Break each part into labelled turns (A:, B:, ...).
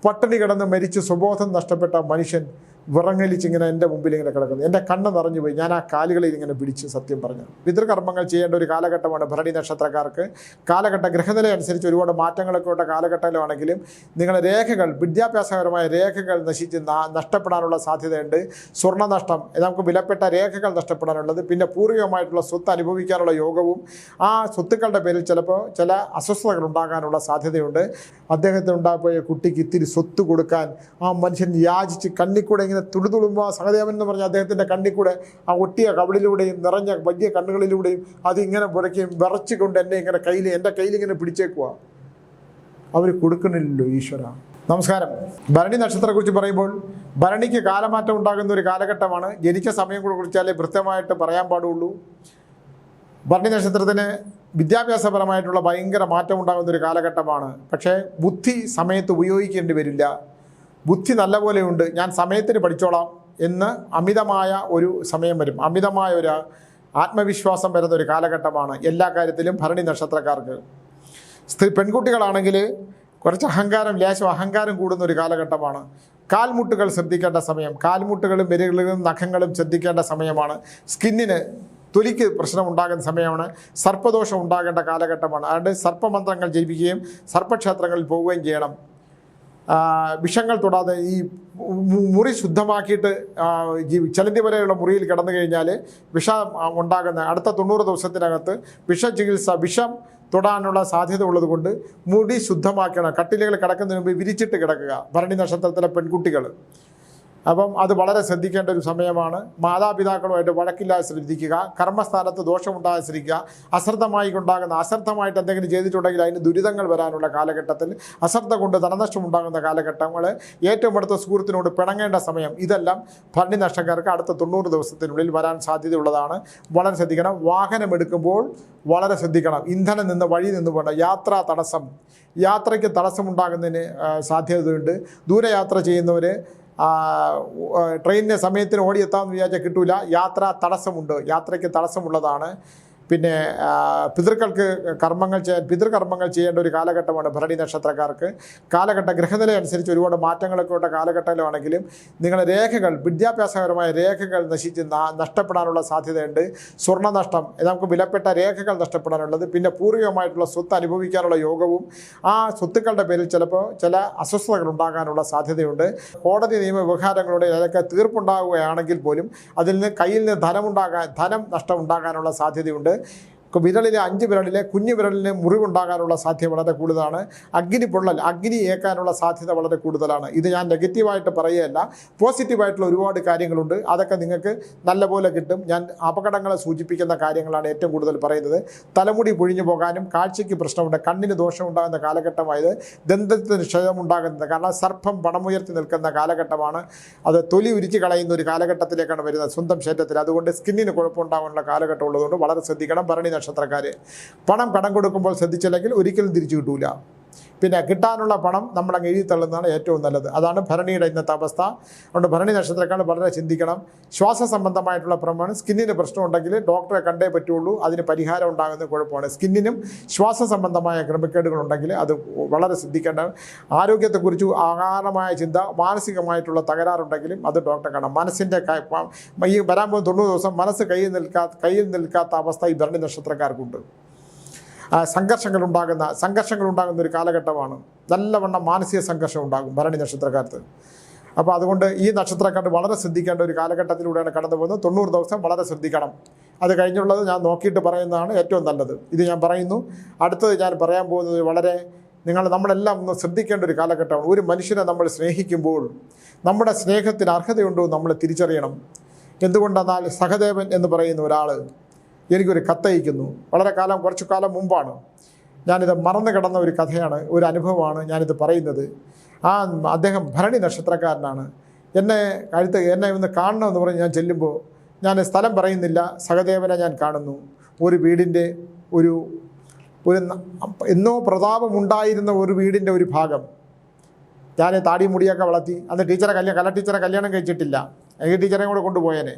A: പട്ടിണി കിടന്ന് മരിച്ച് സുബോധം നഷ്ടപ്പെട്ട മനുഷ്യൻ വിറങ്ങലിച്ചിങ്ങനെ എൻ്റെ മുമ്പിൽ ഇങ്ങനെ കിടക്കുന്നു. എൻ്റെ കണ്ണ് നിറഞ്ഞു പോയി. ഞാൻ ആ കാലുകളിൽ ഇങ്ങനെ പിടിച്ച് സത്യം പറഞ്ഞു. പിതൃകർമ്മങ്ങൾ ചെയ്യേണ്ട ഒരു കാലഘട്ടമാണ് ഭരണി നക്ഷത്രക്കാർക്ക്. കാലഘട്ട ഗ്രഹനില അനുസരിച്ച് ഒരുപാട് മാറ്റങ്ങളൊക്കെ ഉള്ള കാലഘട്ടത്തിലാണെങ്കിലും നിങ്ങളുടെ രേഖകൾ, വിദ്യാഭ്യാസപരമായ രേഖകൾ നഷ്ടപ്പെടാനുള്ള സാധ്യതയുണ്ട്. സ്വർണ്ണനഷ്ടം, നമുക്ക് വിലപ്പെട്ട രേഖകൾ നഷ്ടപ്പെടാനുള്ളത്, പിന്നെ പൂർവികമായിട്ടുള്ള സ്വത്ത് അനുഭവിക്കാനുള്ള യോഗവും ആ സ്വത്തുക്കളുടെ പേരിൽ ചിലപ്പോൾ ചില അസ്വസ്ഥതകൾ ഉണ്ടാകാനുള്ള സാധ്യതയുണ്ട്. അദ്ദേഹത്തിന് ഉണ്ടായ കുട്ടിക്ക് ഇത്തിരി സ്വത്ത് കൊടുക്കാൻ ആ മനുഷ്യൻ യാചിച്ച് കണ്ണിക്കൂടെ ഇങ്ങനെ തുടുതുളുമ്പോൾ സഹദേവൻ എന്ന് പറഞ്ഞ അദ്ദേഹത്തിൻ്റെ കണ്ണിക്കൂടെ ആ ഒട്ടിയ കവിളിലൂടെയും നിറഞ്ഞ വലിയ കണ്ണുകളിലൂടെയും അതിങ്ങനെ പുറയ്ക്കുകയും വിറച്ചുകൊണ്ട് എൻ്റെ കയ്യിൽ ഇങ്ങനെ പിടിച്ചേക്കുക. അവർ കൊടുക്കണില്ലല്ലോ ഈശ്വര. നമസ്കാരം. ഭരണി നക്ഷത്രത്തെക്കുറിച്ച് പറയുമ്പോൾ ഭരണിക്ക് കാലമാറ്റം ഉണ്ടാകുന്ന ഒരു കാലഘട്ടമാണ്. ജനിച്ച സമയം കൂടെ കുറിച്ചാലേ കൃത്യമായിട്ട് പറയാൻ പാടുള്ളൂ. ഭരണി നക്ഷത്രത്തിന് വിദ്യാഭ്യാസപരമായിട്ടുള്ള ഭയങ്കര മാറ്റം ഉണ്ടാകുന്ന ഒരു കാലഘട്ടമാണ്. പക്ഷേ ബുദ്ധി സമയത്ത് ഉപയോഗിക്കേണ്ടി വരില്ല. ബുദ്ധി നല്ലപോലെയുണ്ട്, ഞാൻ സമയത്തിന് പഠിച്ചോളാം എന്ന് അമിതമായ ഒരു സമയം വരും. അമിതമായ ഒരു ആത്മവിശ്വാസം വരുന്ന ഒരു കാലഘട്ടമാണ് എല്ലാ കാര്യത്തിലും ഭരണി നക്ഷത്രക്കാർക്ക്. പെൺകുട്ടികളാണെങ്കിൽ കുറച്ച് ലേശം അഹങ്കാരം കൂടുന്ന ഒരു കാലഘട്ടമാണ്. കാൽമുട്ടുകൾ ശ്രദ്ധിക്കേണ്ട സമയം. കാൽമുട്ടുകളും വിരലുകളും നഖങ്ങളും ശ്രദ്ധിക്കേണ്ട സമയമാണ്. സ്കിന്നിന്, തൊലിക്ക് പ്രശ്നം ഉണ്ടാകുന്ന സമയമാണ്. സർപ്പദോഷം ഉണ്ടാകേണ്ട കാലഘട്ടമാണ്. അതുകൊണ്ട് സർപ്പമന്ത്രങ്ങൾ ജപിക്കുകയും സർപ്പക്ഷേത്രങ്ങളിൽ പോവുകയും ചെയ്യണം. വിഷങ്ങൾ തൊടാതെ ഈ മുറി ശുദ്ധമാക്കിയിട്ട് ചലന്തി വരെയുള്ള മുറിയിൽ കിടന്നു കഴിഞ്ഞാൽ വിഷം ഉണ്ടാകുന്ന അടുത്ത 90 ദിവസത്തിനകത്ത് വിഷം തൊടാനുള്ള സാധ്യത ഉള്ളതുകൊണ്ട് മുടി ശുദ്ധമാക്കണം. കട്ടിലുകൾ കിടക്കുന്നതിന് മുമ്പ് വിരിച്ചിട്ട് കിടക്കുക ഭരണി നക്ഷത്രത്തിലെ പെൺകുട്ടികൾ. അപ്പം അത് വളരെ ശ്രദ്ധിക്കേണ്ട ഒരു സമയമാണ്. മാതാപിതാക്കളുമായിട്ട് വഴക്കില്ലാതെ ശ്രദ്ധിക്കുക. കർമ്മസ്ഥാനത്ത് ദോഷമുണ്ടാകാൻ ശ്രദ്ധിക്കുക. അശ്രദ്ധമായിട്ട് എന്തെങ്കിലും ചെയ്തിട്ടുണ്ടെങ്കിൽ അതിന് ദുരിതങ്ങൾ വരാനുള്ള കാലഘട്ടത്തിൽ, അശ്രദ്ധ കൊണ്ട് ധനനഷ്ടം ഉണ്ടാകുന്ന കാലഘട്ടങ്ങൾ, ഏറ്റവും അടുത്ത സുഹൃത്തിനോട് പിണങ്ങേണ്ട സമയം, ഇതെല്ലാം ഭരണി നക്ഷത്രക്കാർക്ക് അടുത്ത 90 ദിവസത്തിനുള്ളിൽ വരാൻ സാധ്യതയുള്ളതാണ്. വളരെ ശ്രദ്ധിക്കണം. വാഹനം എടുക്കുമ്പോൾ വളരെ ശ്രദ്ധിക്കണം. ഇന്ധനം നിന്ന് വഴി നിന്ന് പോകണം. യാത്രയ്ക്ക് തടസ്സമുണ്ടാകുന്നതിന് സാധ്യതയുണ്ട്. ദൂരയാത്ര ചെയ്യുന്നവർ ട്രെയിനിൻ്റെ സമയത്തിന് ഓടിയെത്താമെന്ന് വിചാരിച്ചാൽ കിട്ടൂല. യാത്രയ്ക്ക് തടസ്സമുള്ളതാണ്. പിന്നെ പിതൃകർമ്മങ്ങൾ ചെയ്യേണ്ട ഒരു കാലഘട്ടമാണ് ഭരണി നക്ഷത്രക്കാർക്ക്. കാലഘട്ട ഗ്രഹനില അനുസരിച്ച് ഒരുപാട് മാറ്റങ്ങളൊക്കെ ഉള്ള കാലഘട്ടത്തിലാണെങ്കിലും നിങ്ങളുടെ രേഖകൾ, വിദ്യാഭ്യാസപരമായ രേഖകൾ നഷ്ടപ്പെടാനുള്ള സാധ്യതയുണ്ട്. സ്വർണ്ണനഷ്ടം, നമുക്ക് വിലപ്പെട്ട രേഖകൾ നഷ്ടപ്പെടാനുള്ളത്, പിന്നെ പൂർവികമായിട്ടുള്ള സ്വത്ത് അനുഭവിക്കാനുള്ള യോഗവും ആ സ്വത്തുക്കളുടെ പേരിൽ ചിലപ്പോൾ ചില അസ്വസ്ഥതകൾ ഉണ്ടാകാനുള്ള സാധ്യതയുണ്ട്. കോടതി നിയമ വ്യവഹാരങ്ങളുടെ അതൊക്കെ തീർപ്പുണ്ടാവുകയാണെങ്കിൽ പോലും അതിൽ നിന്ന് കയ്യിൽ നിന്ന് ധനം നഷ്ടം ഉണ്ടാകാനുള്ള സാധ്യതയുണ്ട്. വിരലിലെ 5 വിരലിലെ കുഞ്ഞു വിരലിന് മുറിവുണ്ടാകാനുള്ള സാധ്യത വളരെ കൂടുതലാണ്. അഗ്നി ഏൽക്കാനുള്ള സാധ്യത വളരെ കൂടുതലാണ്. ഇത് ഞാൻ നെഗറ്റീവായിട്ട് പറയുകയല്ല, പോസിറ്റീവായിട്ടുള്ള ഒരുപാട് കാര്യങ്ങളുണ്ട്. അതൊക്കെ നിങ്ങൾക്ക് നല്ലപോലെ കിട്ടും. ഞാൻ അപകടങ്ങളെ സൂചിപ്പിക്കുന്ന കാര്യങ്ങളാണ് ഏറ്റവും കൂടുതൽ പറയുന്നത്. തലമുടി പൊഴിഞ്ഞു പോകാനും കാഴ്ചയ്ക്ക് പ്രശ്നമുണ്ട്, കണ്ണിന് ദോഷമുണ്ടാകുന്ന കാലഘട്ടമായത്, ദന്തത്തിന് ക്ഷയമുണ്ടാകുന്നത്. കാരണം സർപ്പം പണമുയർത്തി നിൽക്കുന്ന കാലഘട്ടമാണ്. അത് തൊലി ഉരിച്ച് കളയുന്ന ഒരു കാലഘട്ടത്തിലേക്കാണ് വരുന്നത് സ്വന്തം ക്ഷേത്രത്തിൽ. അതുകൊണ്ട് സ്കിന്നിന് കുഴപ്പമുണ്ടാകാനുള്ള കാലഘട്ടം ഉള്ളതുകൊണ്ട് വളരെ ശ്രദ്ധിക്കണം. ഭരണി നക്ഷത്രക്കാർ പണം കടം കൊടുക്കുമ്പോൾ ശ്രദ്ധിച്ചില്ലെങ്കിൽ ഒരിക്കലും തിരിച്ചു കിട്ടൂല. പിന്നെ കിട്ടാനുള്ള പണം നമ്മളങ്ങ് എഴുതി തള്ളുന്നതാണ് ഏറ്റവും നല്ലത്. അതാണ് ഭരണിയുടെ ഇന്നത്തെ അവസ്ഥ. അതുകൊണ്ട് ഭരണി നക്ഷത്രക്കാർ വളരെ ചിന്തിക്കണം. ശ്വാസ സംബന്ധമായിട്ടുള്ള പ്രശ്നമാണ്. സ്കിന്നിന് പ്രശ്നമുണ്ടെങ്കിൽ ഡോക്ടറെ കണ്ടേ പറ്റുള്ളൂ. അതിന് പരിഹാരം ഉണ്ടാകുന്ന കുഴപ്പമാണ്. സ്കിന്നിനും ശ്വാസ സംബന്ധമായ ക്രമക്കേടുകളുണ്ടെങ്കിൽ അത് വളരെ ശ്രദ്ധിക്കേണ്ട. ആരോഗ്യത്തെക്കുറിച്ച് അകാരണമായ ചിന്ത, മാനസികമായിട്ടുള്ള തകരാറുണ്ടെങ്കിലും അത് ഡോക്ടറെ കാണാം. മനസ്സിൻ്റെ ഈ വരാൻ പോകുന്ന 90 ദിവസം മനസ്സ് കയ്യിൽ നിൽക്കാത്ത അവസ്ഥ ഈ ഭരണി നക്ഷത്രക്കാർക്കുണ്ട്. സംഘർഷങ്ങൾ ഉണ്ടാകുന്ന ഒരു കാലഘട്ടമാണ്. നല്ലവണ്ണം മാനസിക സംഘർഷം ഉണ്ടാകും ഭരണി നക്ഷത്രക്കാർക്ക്. അപ്പോൾ അതുകൊണ്ട് ഈ നക്ഷത്രക്കാർ വളരെ ശ്രദ്ധിക്കേണ്ട ഒരു കാലഘട്ടത്തിലൂടെയാണ് കടന്നു പോകുന്നത്. 90 ദിവസം വളരെ ശ്രദ്ധിക്കണം. അത് കഴിഞ്ഞുള്ളത് ഞാൻ നോക്കിയിട്ട് പറയുന്നതാണ് ഏറ്റവും നല്ലത്. ഇത് ഞാൻ പറയുന്നു. അടുത്തത് ഞാൻ പറയാൻ പോകുന്നത് വളരെ നമ്മളെല്ലാം ഒന്ന് ശ്രദ്ധിക്കേണ്ട ഒരു കാലഘട്ടമാണ്. ഒരു മനുഷ്യനെ നമ്മൾ സ്നേഹിക്കുമ്പോൾ നമ്മുടെ സ്നേഹത്തിന് അർഹതയുണ്ടോ നമ്മൾ തിരിച്ചറിയണം. എന്തുകൊണ്ടെന്നാൽ സഹദേവൻ എന്ന് പറയുന്ന ഒരാൾ എനിക്കൊരു കത്തയക്കുന്നു. കുറച്ചു കാലം മുമ്പാണ്. ഞാനിത് മറന്നു കിടന്ന ഒരു കഥയാണ്, ഒരു അനുഭവമാണ് ഞാനിത് പറയുന്നത്. അദ്ദേഹം ഭരണി നക്ഷത്രക്കാരനാണ്. എന്നെ ഒന്ന് കാണണമെന്ന് പറഞ്ഞ് ഞാൻ ചെല്ലുമ്പോൾ, ഞാൻ സ്ഥലം പറയുന്നില്ല, സഹദേവനെ ഞാൻ കാണുന്നു. ഒരു വീടിൻ്റെ എന്നോ പ്രതാപമുണ്ടായിരുന്ന ഒരു വീടിൻ്റെ ഒരു ഭാഗം. ഞാൻ താടി മുടിയൊക്കെ വളർത്തി. അന്ന് കല ടീച്ചറെ കല്യാണം കഴിച്ചിട്ടില്ല. ഈ ടീച്ചറെ കൂടെ കൊണ്ടുപോയേനെ.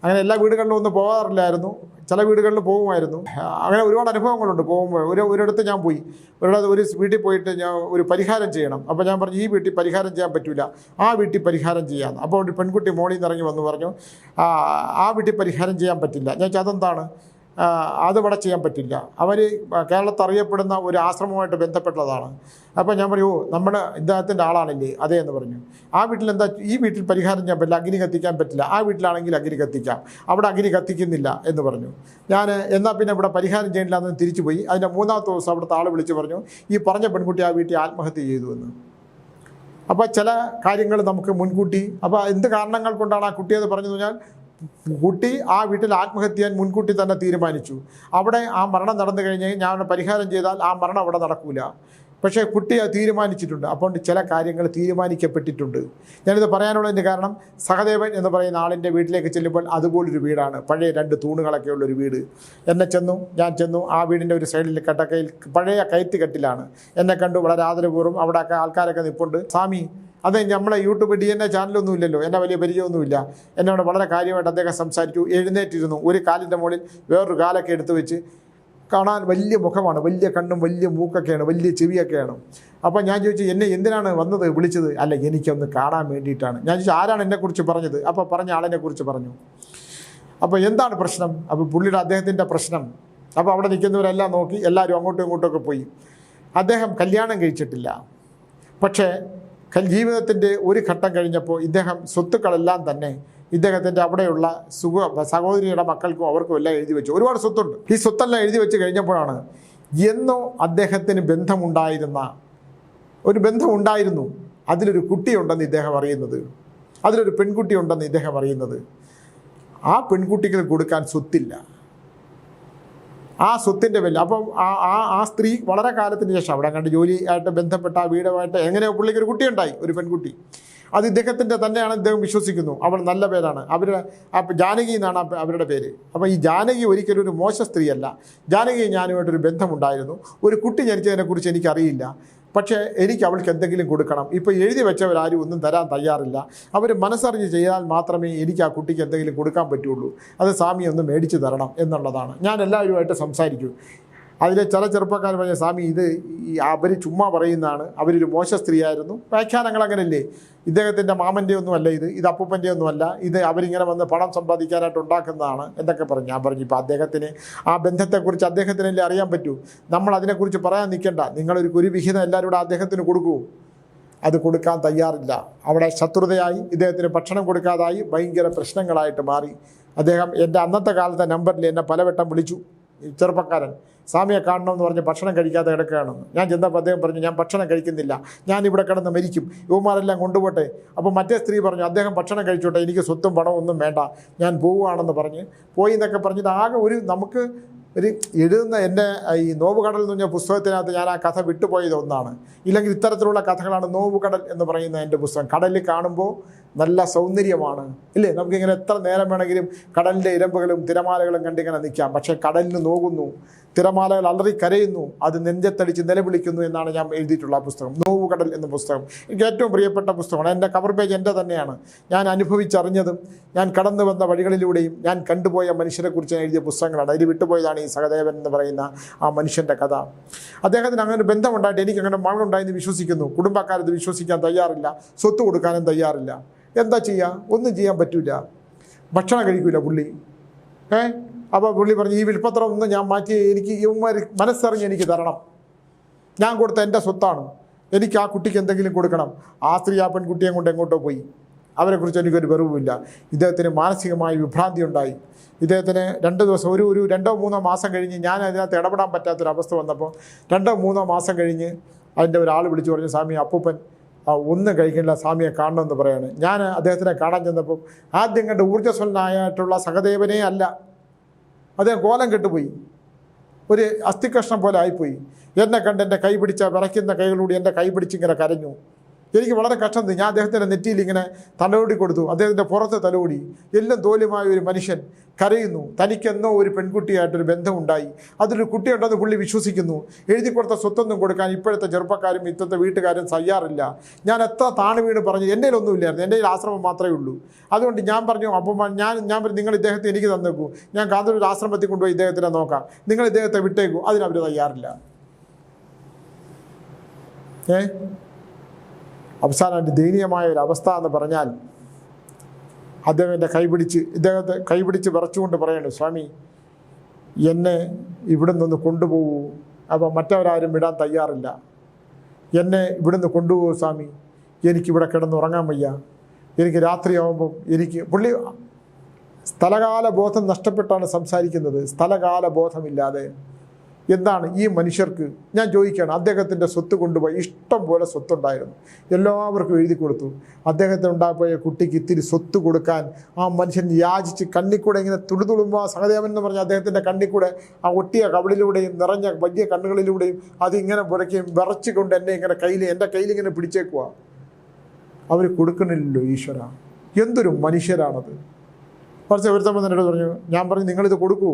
A: അങ്ങനെ എല്ലാ വീടുകളിലും ഒന്നും പോകാറില്ലായിരുന്നു, ചില വീടുകളിൽ പോകുമായിരുന്നു. അങ്ങനെ ഒരുപാട് അനുഭവങ്ങളുണ്ട്. പോകുമ്പോൾ ഒരിടത്ത് ഞാൻ പോയി, ഒരു വീട്ടിൽ പോയിട്ട് ഞാൻ ഒരു പരിഹാരം ചെയ്യണം. അപ്പോൾ ഞാൻ പറഞ്ഞു ഈ വീട്ടിൽ പരിഹാരം ചെയ്യാൻ പറ്റില്ല, ആ വീട്ടിൽ പരിഹാരം ചെയ്യാമെന്ന്. അപ്പോൾ ഒരു പെൺകുട്ടി മോളിൽ നിന്ന് ഇറങ്ങി വന്ന് പറഞ്ഞു ആ വീട്ടിൽ പരിഹാരം ചെയ്യാൻ പറ്റില്ല. ഞാൻ ചോദിച്ചാൽ അതെന്താണ്? അതിവിടെ ചെയ്യാൻ പറ്റില്ല, അവർ കേരളത്തിൽ അറിയപ്പെടുന്ന ഒരു ആശ്രമവുമായിട്ട് ബന്ധപ്പെട്ടതാണ്. അപ്പോൾ ഞാൻ പറയൂ നമ്മുടെ ഇദ്ദേഹത്തിൻ്റെ ആളാണല്ലേ? അതേ എന്ന് പറഞ്ഞു. ആ വീട്ടിൽ എന്താ, ഈ വീട്ടിൽ പരിഹാരം ചെയ്യാൻ പറ്റില്ല, അഗ്നി കത്തിക്കാൻ പറ്റില്ല. ആ വീട്ടിലാണെങ്കിൽ അഗ്നി കത്തിക്കാം, അവിടെ അഗ്നി കത്തിക്കുന്നില്ല എന്ന് പറഞ്ഞു. ഞാൻ എന്നാൽ പിന്നെ ഇവിടെ പരിഹാരം ചെയ്യില്ല എന്ന് തിരിച്ചു പോയി. അതിൻ്റെ മൂന്നാമത്തെ ദിവസം അവിടുത്തെ ആൾ വിളിച്ച് പറഞ്ഞു ഈ പറഞ്ഞ പെൺകുട്ടി ആ വീട്ടിൽ ആത്മഹത്യ ചെയ്തു എന്ന്. അപ്പോൾ ചില കാര്യങ്ങൾ നമുക്ക് മുൻകൂട്ടി, അപ്പോൾ എന്ത് കാരണങ്ങൾ കൊണ്ടാണ് ആ കുട്ടിയത് പറഞ്ഞതെന്ന് പറഞ്ഞാൽ കുട്ടി ആ വീട്ടിൽ ആത്മഹത്യ ചെയ്യാൻ മുൻകൂട്ടി തന്നെ തീരുമാനിച്ചു. അവിടെ ആ മരണം നടന്നു കഴിഞ്ഞ് ഞാൻ പരിഹാരം ചെയ്താൽ ആ മരണം അവിടെ നടക്കൂല. പക്ഷേ കുട്ടി അത് തീരുമാനിച്ചിട്ടുണ്ട്. അപ്പോൾ ചില കാര്യങ്ങൾ തീരുമാനിക്കപ്പെട്ടിട്ടുണ്ട്. ഞാനിത് പറയാനുള്ളതിൻ്റെ കാരണം സഹദേവൻ എന്ന് പറയുന്ന ആളിൻ്റെ വീട്ടിലേക്ക് ചെല്ലുമ്പോൾ അതുപോലൊരു വീടാണ്, പഴയ 2 തൂണുകളൊക്കെ ഉള്ളൊരു വീട്. ഞാൻ ചെന്നു ആ വീടിൻ്റെ ഒരു സൈഡിൽ കട്ടക്കയിൽ പഴയ കയറ്റ് കെട്ടിലാണ്. എന്നെ കണ്ടു വളരെ ആദരപൂർവ്വം അവിടെ ആൾക്കാരൊക്കെ നിൽപ്പുണ്ട്. സ്വാമി, അതെ നമ്മളെ യൂട്യൂബ് DNA ചാനലൊന്നും ഇല്ലല്ലോ, എന്നെ വലിയ പരിചയമൊന്നുമില്ല. എന്നോട് വളരെ കാര്യമായിട്ട് അദ്ദേഹം സംസാരിച്ചു. എഴുന്നേറ്റിരുന്നു, ഒരു കാലിൻ്റെ മുകളിൽ വേറൊരു കാലൊക്കെ എടുത്തു വെച്ച്. കാണാൻ വലിയ മുഖമാണ്, വലിയ കണ്ണും വലിയ മൂക്കൊക്കെയാണ്, വലിയ ചെവിയൊക്കെയാണ്. അപ്പോൾ ഞാൻ ചോദിച്ചു എന്നെ എന്തിനാണ് വന്നത്, വിളിച്ചത്? അല്ല എനിക്കൊന്ന് കാണാൻ വേണ്ടിയിട്ടാണ്. ഞാൻ ചോദിച്ചു ആരാണ് എന്നെക്കുറിച്ച് പറഞ്ഞത്? അപ്പോൾ പറഞ്ഞ ആളിനെക്കുറിച്ച് പറഞ്ഞു. അപ്പോൾ എന്താണ് പ്രശ്നം? അപ്പോൾ പുള്ളിയുടെ അദ്ദേഹത്തിൻ്റെ പ്രശ്നം. അപ്പോൾ അവിടെ നിൽക്കുന്നവരെല്ലാം നോക്കി, എല്ലാവരും അങ്ങോട്ടും ഇങ്ങോട്ടുമൊക്കെ പോയി. അദ്ദേഹം കല്യാണം കഴിച്ചിട്ടില്ല. പക്ഷേ ജീവിതത്തിൻ്റെ ഒരു ഘട്ടം കഴിഞ്ഞപ്പോൾ ഇദ്ദേഹം സ്വത്തുക്കളെല്ലാം തന്നെ ഇദ്ദേഹത്തിൻ്റെ അവിടെയുള്ള സഹോദരിയുടെ മക്കൾക്കും അവർക്കും എല്ലാം എഴുതി വെച്ചു. ഒരുപാട് സ്വത്തുണ്ട്. ഈ സ്വത്തെല്ലാം എഴുതി വെച്ച് കഴിഞ്ഞപ്പോഴാണ് എന്നോ അദ്ദേഹത്തിന് ഒരു ബന്ധമുണ്ടായിരുന്നു, അതിലൊരു കുട്ടിയുണ്ടെന്ന് ഇദ്ദേഹം അറിയുന്നത്, അതിലൊരു പെൺകുട്ടി ഉണ്ടെന്ന് ഇദ്ദേഹം അറിയുന്നത്. ആ പെൺകുട്ടിക്ക് കൊടുക്കാൻ സ്വത്തില്ല. ആ സ്വത്തിൻ്റെ വില അപ്പം ആ സ്ത്രീ വളരെ കാലത്തിന് ശേഷം അവിടെ കണ്ട് ജോലിയായിട്ട് ബന്ധപ്പെട്ട ആ വീടുമായിട്ട് എങ്ങനെയോ പുള്ളിക്ക് ഒരു കുട്ടിയുണ്ടായി, ഒരു പെൺകുട്ടി. അത് ഇദ്ദേഹത്തിൻ്റെ തന്നെയാണ് ഇദ്ദേഹം വിശ്വസിക്കുന്നു. അവൾ നല്ല പേരാണ്, ജാനകി എന്നാണ് അവരുടെ പേര്. അപ്പോൾ ഈ ജാനകി ഒരിക്കലും ഒരു മോശ സ്ത്രീയല്ല. ജാനകി ഞാനുമായിട്ടൊരു ബന്ധമുണ്ടായിരുന്നു. ഒരു കുട്ടി ജനിച്ചതിനെക്കുറിച്ച് എനിക്കറിയില്ല, പക്ഷേ എനിക്ക് അവൾക്ക് എന്തെങ്കിലും കൊടുക്കണം. ഇപ്പോൾ എഴുതി വെച്ചവരാരും ഒന്നും തരാൻ തയ്യാറില്ല. അവർ മനസ്സറിഞ്ഞ് ചെയ്താൽ മാത്രമേ എനിക്ക് ആ കുട്ടിക്ക് എന്തെങ്കിലും കൊടുക്കാൻ പറ്റുള്ളൂ. അത് സ്വാമി ഒന്ന് മേടിച്ച് തരണം എന്നുള്ളതാണ്. ഞാൻ എല്ലാവരുമായിട്ട് സംസാരിക്കും. അതിലെ ചില ചെറുപ്പക്കാർ പറഞ്ഞ സ്വാമി അവർ ചുമ്മാ പറയുന്നതാണ്, അവരൊരു മോശ സ്ത്രീയായിരുന്നു. വ്യാഖ്യാനങ്ങൾ അങ്ങനെയല്ലേ? ഇദ്ദേഹത്തിൻ്റെ മാമൻ്റെ ഒന്നുമല്ല ഇത് അപ്പൂപ്പൻ്റെ ഒന്നുമല്ല, ഇത് അവരിങ്ങനെ വന്ന് പണം സമ്പാദിക്കാനായിട്ട് ഉണ്ടാക്കുന്നതാണ് എന്നൊക്കെ പറഞ്ഞു. ഞാൻ പറഞ്ഞു ഇപ്പോൾ അദ്ദേഹത്തിന് ആ ബന്ധത്തെക്കുറിച്ച് അദ്ദേഹത്തിനല്ലേ അറിയാൻ പറ്റൂ. നമ്മൾ അതിനെക്കുറിച്ച് പറയാൻ നിൽക്കേണ്ട. നിങ്ങളൊരു വിഹിതം എല്ലാവരും കൂടെ അദ്ദേഹത്തിന് കൊടുക്കൂ. അത് കൊടുക്കാൻ തയ്യാറില്ല. അവിടെ ശത്രുതയായി, ഇദ്ദേഹത്തിന് ഭക്ഷണം കൊടുക്കാതായി, ഭയങ്കര പ്രശ്നങ്ങളായിട്ട് മാറി. അദ്ദേഹം എൻ്റെ അന്നത്തെ കാലത്തെ നമ്പറിൽ എന്നെ പലവട്ടം വിളിച്ചു. ചെറുപ്പക്കാരൻ സ്വാമിയെ കാണണമെന്ന് പറഞ്ഞ് ഭക്ഷണം കഴിക്കാതെ കിടക്കുകയാണെന്ന്. ഞാൻ ചെന്നപ്പോൾ അദ്ദേഹം പറഞ്ഞു ഞാൻ ഭക്ഷണം കഴിക്കുന്നില്ല, ഞാനിവിടെ കിടന്ന് മരിക്കും, യുവമാരെല്ലാം കൊണ്ടുപോട്ടെ. അപ്പോൾ മറ്റേ സ്ത്രീ പറഞ്ഞു അദ്ദേഹം ഭക്ഷണം കഴിച്ചോട്ടെ, എനിക്ക് സ്വത്തും പണവും ഒന്നും വേണ്ട, ഞാൻ പോവുകയാണെന്ന് പറഞ്ഞ് പോയി എന്നൊക്കെ പറഞ്ഞിട്ട് ആകെ നമുക്ക് എഴുതുന്ന എൻ്റെ ഈ നോവുകടൽ എന്ന് പറഞ്ഞ പുസ്തകത്തിനകത്ത് ഞാൻ ആ കഥ വിട്ടുപോയത് ഒന്നാണ്. ഇല്ലെങ്കിൽ ഇത്തരത്തിലുള്ള കഥകളാണ് നോവുകടൽ എന്ന് പറയുന്ന എൻ്റെ പുസ്തകം. കടലിൽ കാണുമ്പോൾ നല്ല സൗന്ദര്യമാണ് ഇല്ലേ, നമുക്കിങ്ങനെ എത്ര നേരം വേണമെങ്കിലും കടലിൻ്റെ ഇരമ്പുകളും തിരമാലകളും കണ്ടിങ്ങനെ നിൽക്കാം. പക്ഷേ കടലിന് നോകുന്നു, തിരമാലകൾ അലറി കരയുന്നു, അത് നെഞ്ചത്തടിച്ച് നിലവിളിക്കുന്നു എന്നാണ് ഞാൻ എഴുതിയിട്ടുള്ള ആ പുസ്തകം, നോവുകടൽ എന്ന പുസ്തകം. എനിക്ക് ഏറ്റവും പ്രിയപ്പെട്ട പുസ്തകമാണ്. എൻ്റെ കവർ പേജ് എൻ്റെ തന്നെയാണ്. ഞാൻ അനുഭവിച്ചറിഞ്ഞതും ഞാൻ കടന്നു വന്ന വഴികളിലൂടെയും ഞാൻ കണ്ടുപോയ മനുഷ്യരെക്കുറിച്ച് എഴുതിയ പുസ്തകങ്ങളാണ്. അതിൽ വിട്ടുപോയതാണ് ഈ സഹദേവൻ എന്ന് പറയുന്ന ആ മനുഷ്യൻ്റെ കഥ. അദ്ദേഹത്തിന് അങ്ങനെ ബന്ധമുണ്ടായിട്ട് എനിക്ക് അങ്ങനെ മകളുണ്ടായെന്ന് വിശ്വസിക്കുന്നു. കുടുംബക്കാരത് വിശ്വസിക്കാൻ തയ്യാറില്ല, സ്വത്ത് കൊടുക്കാനും തയ്യാറില്ല. എന്താ ചെയ്യുക? ഒന്നും ചെയ്യാൻ പറ്റില്ല. ഭക്ഷണം കഴിക്കില്ല പുള്ളി. അപ്പോൾ പുള്ളി പറഞ്ഞു ഈ വിൽപ്പത്രം ഒന്നും ഞാൻ മാറ്റി, എനിക്ക് ഇവന്മാർ മനസ്സറിഞ്ഞ് എനിക്ക് തരണം, ഞാൻ കൊടുത്ത എൻ്റെ സ്വത്താണ്, എനിക്ക് ആ കുട്ടിക്ക് എന്തെങ്കിലും കൊടുക്കണം. ആ സ്ത്രീ ആ പെൺകുട്ടിയെ കൊണ്ട് എങ്ങോട്ടോ പോയി. അവരെക്കുറിച്ച് എനിക്കൊരു വെറുവുമില്ല. ഇദ്ദേഹത്തിന് മാനസികമായ വിഭ്രാന്തി ഉണ്ടായി. ഇദ്ദേഹത്തിന് 2 ദിവസം ഒരു 2-3 മാസം കഴിഞ്ഞ് ഞാൻ അതിനകത്ത് ഇടപെടാൻ പറ്റാത്തൊരവസ്ഥ വന്നപ്പോൾ 2-3 മാസം കഴിഞ്ഞ് അതിൻ്റെ ഒരാൾ വിളിച്ചു പറഞ്ഞു സ്വാമി അപ്പൂപ്പൻ ഒന്നും കഴിക്കില്ല, സ്വാമിയെ കാണണമെന്ന് പറയാണ്. ഞാൻ അദ്ദേഹത്തിനെ കാണാൻ ചെന്നപ്പോൾ ആദ്യം കണ്ട് ഊർജ്ജസ്വലനായിട്ടുള്ള സഹദേവനേ അല്ല, അദ്ദേഹം കോലം കെട്ടുപോയി, ഒരു അസ്ഥികഷ്ണം പോലെ ആയിപ്പോയി. എന്നെ കണ്ട് എൻ്റെ കൈ പിടിച്ച വിറയ്ക്കുന്ന കൈകളൂടെ എൻ്റെ കൈ പിടിച്ചിങ്ങനെ കരഞ്ഞു. എനിക്ക് വളരെ കഷ്ടം തോന്നി. ഞാൻ അദ്ദേഹത്തിൻ്റെ നെറ്റിയിൽ ഇങ്ങനെ തലോടി കൊടുത്തു, അദ്ദേഹത്തിൻ്റെ പുറത്ത് തലോടി. എല്ലാം തോലുമായ ഒരു മനുഷ്യൻ കരയുന്നു. തനിക്കെന്നോ ഒരു പെൺകുട്ടിയായിട്ടൊരു ബന്ധമുണ്ടായി, അതിലൊരു കുട്ടിയുണ്ടെന്ന് പുള്ളി വിശ്വസിക്കുന്നു. എഴുതി കൊടുത്ത സ്വത്തൊന്നും കൊടുക്കാൻ ഇപ്പോഴത്തെ ചെറുപ്പക്കാരും ഇപ്പോഴത്തെ വീട്ടുകാരും തയ്യാറില്ല. ഞാൻ എത്ര താണു വീണ് പറഞ്ഞു, എൻ്റെ ഒന്നുമില്ലായിരുന്നു, എൻ്റെ ആശ്രമം മാത്രമേ ഉള്ളൂ. അതുകൊണ്ട് ഞാൻ പറഞ്ഞു, അപ്പം ഞാൻ പറഞ്ഞു നിങ്ങൾ ഇദ്ദേഹത്തെ എനിക്ക് തന്നേക്കൂ, ഞാൻ കാന്തല്ലൂർ ആശ്രമത്തിൽ കൊണ്ടുപോയി ഇദ്ദേഹത്തിനെ നോക്കാം, നിങ്ങൾ ഇദ്ദേഹത്തെ വിട്ടേക്കൂ. അതിനവർ തയ്യാറില്ല. അവസാനം എൻ്റെ ദയനീയമായ ഒരു അവസ്ഥ എന്ന് പറഞ്ഞാൽ, അദ്ദേഹം എൻ്റെ ഇദ്ദേഹത്തെ കൈപിടിച്ച് വിറച്ചുകൊണ്ട് പറയണു, സ്വാമി എന്നെ ഇവിടെ നിന്ന് കൊണ്ടുപോകൂ. അപ്പോൾ മറ്റവരാരും വിടാൻ തയ്യാറില്ല. എന്നെ ഇവിടുന്ന് കൊണ്ടുപോകൂ സ്വാമി, എനിക്കിവിടെ കിടന്നുറങ്ങാൻ വയ്യ. എനിക്ക് രാത്രിയാവുമ്പം പുള്ളി സ്ഥലകാല ബോധം നഷ്ടപ്പെട്ടാണ് സംസാരിക്കുന്നത്, സ്ഥലകാല ബോധമില്ലാതെ. എന്താണ് ഈ മനുഷ്യർക്ക്? ഞാൻ ചോദിക്കുകയാണ്, അദ്ദേഹത്തിൻ്റെ സ്വത്ത് കൊണ്ടുപോയി, ഇഷ്ടം പോലെ സ്വത്തുണ്ടായിരുന്നു, എല്ലാവർക്കും എഴുതി കൊടുത്തു. അദ്ദേഹത്തിന് ഉണ്ടായ കുട്ടിക്ക് ഇത്തിരി സ്വത്ത് കൊടുക്കാൻ ആ മനുഷ്യൻ യാചിച്ച് കണ്ണിക്കൂടെ ഇങ്ങനെ തുളുതുളുമ്പോൾ സഹദേവൻ എന്ന് പറഞ്ഞ അദ്ദേഹത്തിൻ്റെ കണ്ണിക്കൂടെ ആ ഒട്ടിയ കവിളിലൂടെയും നിറഞ്ഞ വലിയ കണ്ണുകളിലൂടെയും അതിങ്ങനെ പുറയ്ക്കുകയും വിറച്ചുകൊണ്ട് എൻ്റെ കയ്യിൽ ഇങ്ങനെ പിടിച്ചേക്കുക. അവർ കൊടുക്കണില്ലല്ലോ ഈശ്വര. എന്തൊരു മനുഷ്യരാണത്. കുറച്ച് ഒരുത്തം എന്നോട് പറഞ്ഞു, ഞാൻ പറഞ്ഞു നിങ്ങളിത് കൊടുക്കൂ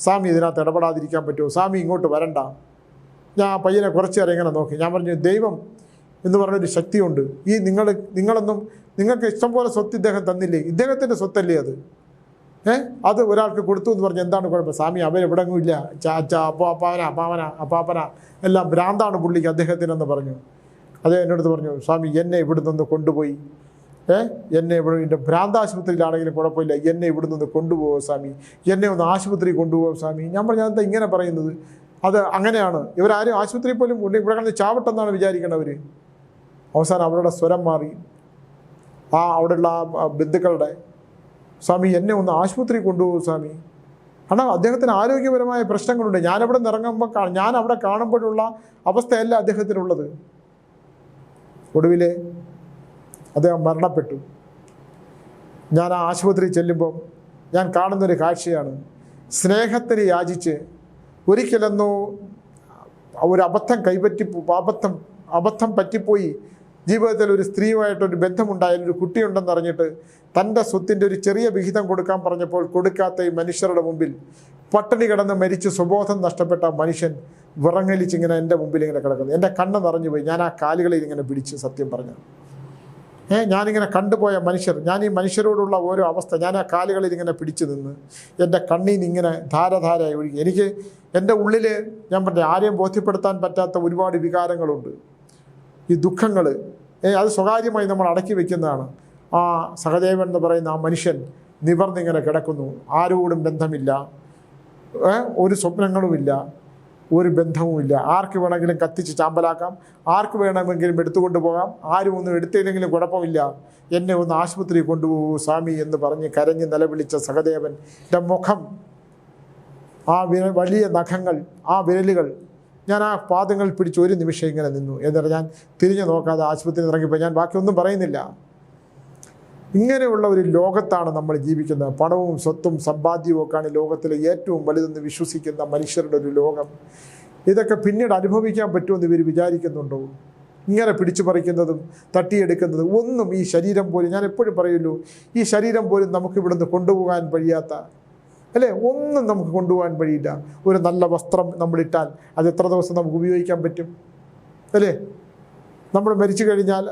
A: സ്വാമി, ഇതിനകത്ത് ഇടപെടാതിരിക്കാൻ പറ്റുമോ സ്വാമി, ഇങ്ങോട്ട് വരണ്ട. ഞാൻ പയ്യനെ കുറച്ച് നേരം ഇങ്ങനെ നോക്കി. ഞാൻ പറഞ്ഞു, ദൈവം എന്ന് പറഞ്ഞൊരു ശക്തിയുണ്ട്. ഈ നിങ്ങളൊന്നും നിങ്ങൾക്ക് ഇഷ്ടംപോലെ സ്വത്ത് ഇദ്ദേഹം തന്നില്ലേ, ഇദ്ദേഹത്തിൻ്റെ സ്വത്തല്ലേ അത്? അത് ഒരാൾക്ക് കൊടുത്തു എന്ന് പറഞ്ഞ് എന്താണ് കുഴപ്പം? സ്വാമി അവരെവിടെങ്ങും ഇല്ല, ചാച്ച അപ്പാപ്പന എല്ലാം ഭ്രാന്താണ് പുള്ളിക്ക് അദ്ദേഹത്തിനെന്ന് പറഞ്ഞു. അദ്ദേഹം എന്നോട് പറഞ്ഞു, സ്വാമി എന്നെ ഇവിടെ നിന്ന് കൊണ്ടുപോയി, എന്നെ ഇവിടെ ഭ്രാന്താശുപത്രിയിലാണെങ്കിലും കുഴപ്പമില്ല, എന്നെ ഇവിടെ നിന്ന് കൊണ്ടുപോകുമോ സ്വാമി, എന്നെ ഒന്ന് ആശുപത്രി കൊണ്ടുപോകും സ്വാമി. ഞാൻ പറഞ്ഞു, അതെന്താ ഇങ്ങനെ പറയുന്നത്? അത് അങ്ങനെയാണ്, ഇവരാരും ആശുപത്രിയിൽ പോലും ഇവിടെ കിടന്ന് ചാവട്ടെന്നാണ് വിചാരിക്കേണ്ടവർ. അവസാനം അവരുടെ സ്വരം മാറി. അവിടെയുള്ള ബന്ധുക്കളുടെ, സ്വാമി എന്നെ ഒന്ന് ആശുപത്രി കൊണ്ടുപോകും സ്വാമി. കാരണം അദ്ദേഹത്തിന് ആരോഗ്യപരമായ പ്രശ്നങ്ങളുണ്ട്. ഞാനവിടെ നിന്ന് ഇറങ്ങുമ്പോൾ ഞാൻ അവിടെ കാണുമ്പോഴുള്ള അവസ്ഥയല്ല അദ്ദേഹത്തിനുള്ളത്. ഒടുവിൽ അദ്ദേഹം മരണപ്പെട്ടു. ഞാൻ ആ ആശുപത്രിയിൽ ചെല്ലുമ്പം ഞാൻ കാണുന്നൊരു കാഴ്ചയാണ്, സ്നേഹത്തിന് യാചിച്ച് ഒരിക്കലെന്നോ ഒരു അബദ്ധം പറ്റിപ്പോയി ജീവിതത്തിൽ ഒരു സ്ത്രീയുമായിട്ടൊരു ബന്ധമുണ്ടായാലും ഒരു കുട്ടിയുണ്ടെന്ന് അറിഞ്ഞിട്ട് തൻ്റെ സ്വത്തിൻ്റെ ഒരു ചെറിയ വിഹിതം കൊടുക്കാൻ പറഞ്ഞപ്പോൾ കൊടുക്കാത്ത ഈ മനുഷ്യരുടെ മുമ്പിൽ പട്ടിണി കിടന്ന് മരിച്ച് സ്വബോധം നഷ്ടപ്പെട്ട മനുഷ്യൻ വിറങ്ങലിച്ചിങ്ങനെ എൻ്റെ മുമ്പിൽ ഇങ്ങനെ കിടക്കുന്നു. എൻ്റെ കണ്ണ് നിറഞ്ഞുപോയി. ഞാൻ ആ കാലുകളിൽ ഇങ്ങനെ പിടിച്ച് സത്യം പറഞ്ഞു. ഞാനിങ്ങനെ കണ്ടുപോയ മനുഷ്യർ, ഞാൻ ഈ മനുഷ്യരോടുള്ള ഓരോ അവസ്ഥ, ഞാൻ ആ കാലുകളിൽ ഇങ്ങനെ പിടിച്ചു നിന്ന് എൻ്റെ കണ്ണീന്ന് ഇങ്ങനെ ധാരധാരയായി ഒഴുകി. എനിക്ക് എൻ്റെ ഉള്ളിൽ ഞാൻ പറഞ്ഞ ആരെയും ബോധ്യപ്പെടുത്താൻ പറ്റാത്ത ഒരുപാട് വികാരങ്ങളുണ്ട്. ഈ ദുഃഖങ്ങൾ അത് സ്വകാര്യമായി നമ്മൾ അടക്കി വയ്ക്കുന്നതാണ്. ആ സഹദേവൻ എന്ന് പറയുന്ന ആ മനുഷ്യൻ നിവർന്നിങ്ങനെ കിടക്കുന്നു. ആരോടും ബന്ധമില്ല, ഒരു സ്വപ്നങ്ങളുമില്ല, ഒരു ബന്ധവുമില്ല. ആർക്ക് വേണമെങ്കിലും കത്തിച്ച് ചാമ്പലാക്കാം, ആർക്ക് വേണമെങ്കിലും എടുത്തുകൊണ്ട് പോകാം, ആരും ഒന്നും എടുത്തില്ലെങ്കിലും കുഴപ്പമില്ല, എന്നെ ഒന്ന് ആശുപത്രി കൊണ്ടുപോകൂ സ്വാമി എന്ന് പറഞ്ഞ് കരഞ്ഞ് നിലവിളിച്ച സഹദേവൻ്റെ മുഖം, ആ വലിയ നഖങ്ങൾ, ആ വിരലുകൾ, ഞാൻ ആ പാദങ്ങൾ പിടിച്ച് ഒരു നിമിഷം ഇങ്ങനെ നിന്നു. എന്നിട്ട് ഞാൻ തിരിഞ്ഞു നോക്കാതെ ആശുപത്രിയിൽ ഇറങ്ങിപ്പോൾ ഞാൻ ബാക്കിയൊന്നും പറയുന്നില്ല. ഇങ്ങനെയുള്ള ഒരു ലോകത്താണ് നമ്മൾ ജീവിക്കുന്നത്. പണവും സ്വത്തും സമ്പാദ്യവും ഒക്കെയാണ് ലോകത്തിലെ ഏറ്റവും വലുതെന്ന് വിശ്വസിക്കുന്ന മനുഷ്യരുടെ ഒരു ലോകം. ഇതൊക്കെ പിന്നീട് അനുഭവിക്കാൻ പറ്റുമെന്ന് ഇവർ വിചാരിക്കുന്നുണ്ടോ? ഇങ്ങനെ പിടിച്ചു പറിക്കുന്നതും തട്ടിയെടുക്കുന്നതും ഒന്നും ഈ ശരീരം പോലും, ഞാൻ എപ്പോഴും പറയുള്ളൂ, ഈ ശരീരം പോലും നമുക്ക് ഇവിടുന്ന് കൊണ്ടുപോകാൻ കഴിയാത്ത, അല്ലേ, ഒന്നും നമുക്ക് കൊണ്ടുപോകാൻ വഴിയില്ല. ഒരു നല്ല വസ്ത്രം നമ്മളിട്ടാൽ അത് എത്ര ദിവസം നമുക്ക് ഉപയോഗിക്കാൻ പറ്റും? അല്ലേ, നമ്മൾ മരിച്ചു കഴിഞ്ഞാൽ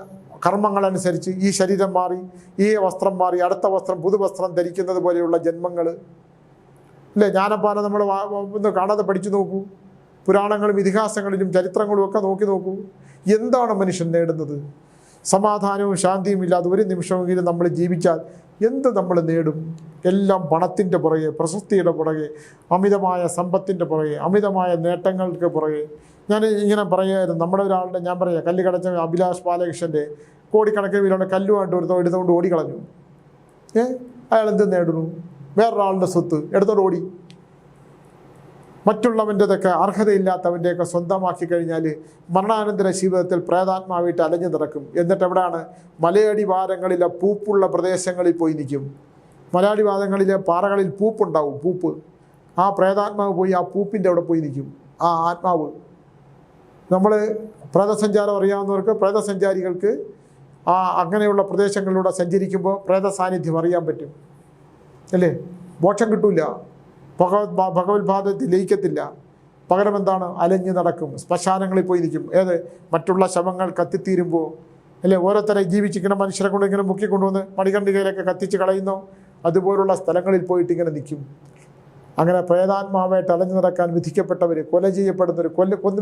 A: കർമ്മങ്ങളനുസരിച്ച് ഈ ശരീരം മാറി, ഈ വസ്ത്രം മാറി, അടുത്ത വസ്ത്രം പുതുവസ്ത്രം ധരിക്കുന്നത് പോലെയുള്ള ജന്മങ്ങൾ, അല്ലേ. ജ്ഞാനപ്പാന നമ്മൾ ഒന്ന് കാണാതെ പഠിച്ചു നോക്കൂ. പുരാണങ്ങളും ഇതിഹാസങ്ങളിലും ചരിത്രങ്ങളും ഒക്കെ നോക്കൂ. എന്താണ് മനുഷ്യൻ നേടുന്നത്? സമാധാനവും ശാന്തിയും ഇല്ലാതെ ഒരു നിമിഷമെങ്കിലും നമ്മൾ ജീവിച്ചാൽ എന്ത് നമ്മൾ നേടും? എല്ലാം പണത്തിൻ്റെ പുറകെ, പ്രശസ്തിയുടെ പുറകെ, അമിതമായ സമ്പത്തിൻ്റെ പുറകെ, അമിതമായ നേട്ടങ്ങൾക്ക് പുറകെ. ഞാൻ ഇങ്ങനെ പറയുമായിരുന്നു, നമ്മുടെ ഒരാളുടെ, ഞാൻ പറയാം, കല്ല് കടച്ച അഭിലാഷ് ബാലകൃഷ്ണൻ്റെ കോടിക്കണക്കിന് വീരാണ് കല്ലുമായിട്ട് എടുത്തുകൊണ്ട് ഓടിക്കളഞ്ഞു. അയാൾ എന്ത് നേടുന്നു? വേറൊരാളുടെ സ്വത്ത് എടുത്തോണ്ട് ഓടി. മറ്റുള്ളവൻ്റെതൊക്കെ അർഹതയില്ലാത്തവൻ്റെയൊക്കെ സ്വന്തമാക്കി കഴിഞ്ഞാൽ മരണാനന്തര ജീവിതത്തിൽ പ്രേതാത്മാവിട്ട് അലഞ്ഞു നടക്കും. എന്നിട്ട് എവിടെയാണ്? മലയടിവാരങ്ങളിലെ പൂപ്പുള്ള പ്രദേശങ്ങളിൽ പോയി നിൽക്കും. മലയടിവാരങ്ങളിലെ പാറകളിൽ പൂപ്പുണ്ടാവും, പൂപ്പ്. ആ പ്രേതാത്മാവ് പോയി ആ പൂപ്പിൻ്റെ അവിടെ പോയി നിൽക്കും. ആ ആത്മാവ്, നമ്മൾ പ്രേതസഞ്ചാരം അറിയാവുന്നവർക്ക്, പ്രേതസഞ്ചാരികൾക്ക് അങ്ങനെയുള്ള പ്രദേശങ്ങളിലൂടെ സഞ്ചരിക്കുമ്പോൾ പ്രേത സാന്നിധ്യം അറിയാൻ പറ്റും, അല്ലേ? മോക്ഷം കിട്ടൂല, ഭഗവത്പാദത്തിൽ ലയിക്കത്തില്ല. പകരം എന്താണ്? അലഞ്ഞു നടക്കും, ശ്മശാനങ്ങളിൽ പോയി നിൽക്കും. മറ്റുള്ള ശവങ്ങൾ കത്തിത്തീരുമ്പോൾ, അല്ലേ? ഓരോരുത്തരെ ജീവിച്ചിരിക്കുന്ന മനുഷ്യരെ കൊണ്ട് ഇങ്ങനെ മുക്കിക്കൊണ്ടുവന്ന് മണികണ്ഠികയിലൊക്കെ കത്തിച്ച് കളയുന്നു, അതുപോലുള്ള സ്ഥലങ്ങളിൽ പോയിട്ട് ഇങ്ങനെ നിൽക്കും. അങ്ങനെ പ്രേതാത്മാവായിട്ട് അലഞ്ഞു നടക്കാൻ വിധിക്കപ്പെട്ടവർ, കൊല ചെയ്യപ്പെടുന്നവർ,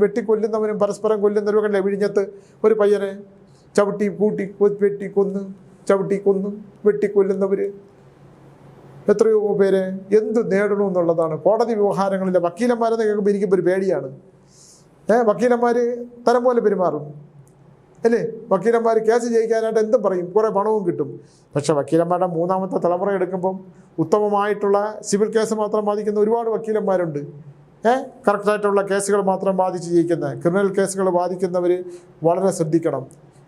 A: വെട്ടിക്കൊല്ലുന്നവരും പരസ്പരം കൊല്ലുന്നവരുമല്ലേ? വിഴിഞ്ഞത്ത് ഒരു പയ്യനെ വെട്ടിക്കൊല്ലുന്നവർ എത്രയോ പേര് എന്ത് നേടണമെന്നുള്ളതാണ്. കോടതി വ്യവഹാരങ്ങളിലെ വക്കീലന്മാരെന്ന് കേൾക്കുമ്പോൾ എനിക്കിപ്പോൾ ഒരു പേടിയാണ്. വക്കീലന്മാർ തരം പോലെ പെരുമാറും, അല്ലേ? വക്കീലന്മാർ കേസ് ജയിക്കാനായിട്ട് എന്തും പറയും, കുറേ പണവും കിട്ടും. പക്ഷേ വക്കീലന്മാരുടെ മൂന്നാമത്തെ തലമുറ എടുക്കുമ്പം ഉത്തമമായിട്ടുള്ള സിവിൽ കേസ് മാത്രം ബാധിക്കുന്ന ഒരുപാട് വക്കീലന്മാരുണ്ട്. കറക്റ്റായിട്ടുള്ള കേസുകൾ മാത്രം ബാധിച്ച് ജയിക്കുന്ന, ക്രിമിനൽ കേസുകൾ ബാധിക്കുന്നവർ വളരെ ശ്രദ്ധിക്കണം.